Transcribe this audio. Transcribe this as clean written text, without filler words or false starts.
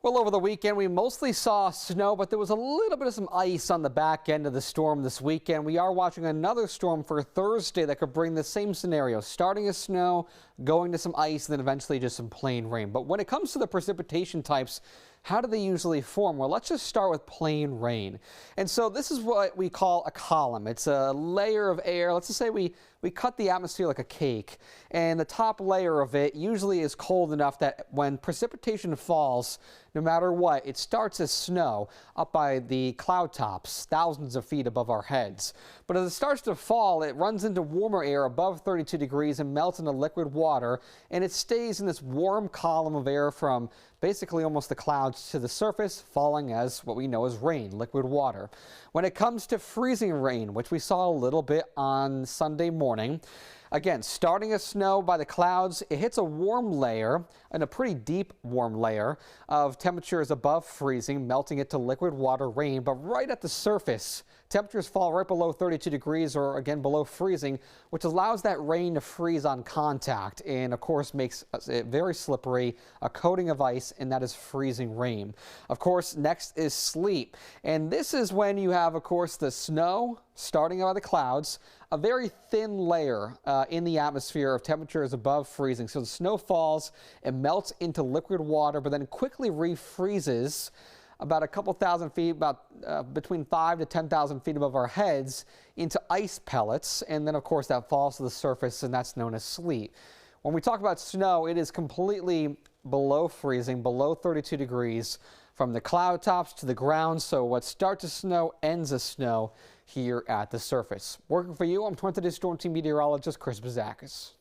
Well, over the weekend, we mostly saw snow, but there was a little bit of some ice on the back end of the storm this weekend. We are watching another storm for Thursday that could bring the same scenario, starting as snow, going to some ice, and then eventually just some plain rain. But when it comes to the precipitation types, how do they usually form? Well, let's just start with plain rain. And so this is what we call a column. It's a layer of air. Let's just say we cut the atmosphere like a cake, and the top layer of it usually is cold enough that when precipitation falls, no matter what, it starts as snow up by the cloud tops, thousands of feet above our heads. But as it starts to fall, it runs into warmer air above 32 degrees and melts into liquid water, and it stays in this warm column of air from basically almost the clouds to the surface, falling as what we know as rain, liquid water. When it comes to freezing rain, which we saw a little bit on Sunday morning, again, starting as snow by the clouds, it hits a warm layer, and a pretty deep warm layer of temperatures above freezing, melting it to liquid water rain. But right at the surface, temperatures fall right below 32 degrees or again below freezing, which allows that rain to freeze on contact and of course makes it very slippery, a coating of ice, and that is freezing rain. Of course, next is sleet. And this is when you have, of course, the snow starting by the clouds, a very thin layer in the atmosphere of temperatures above freezing. So the snow falls and melts into liquid water, but then quickly refreezes about a couple thousand feet, about between 5 to 10,000 feet above our heads, into ice pellets. And then, of course, that falls to the surface, and that's known as sleet. When we talk about snow, it is completely below freezing, below 32 degrees, from the cloud tops to the ground. So what starts as snow ends as snow here at the surface. Working for you, I'm 20 Storm Team Meteorologist Bouzakis.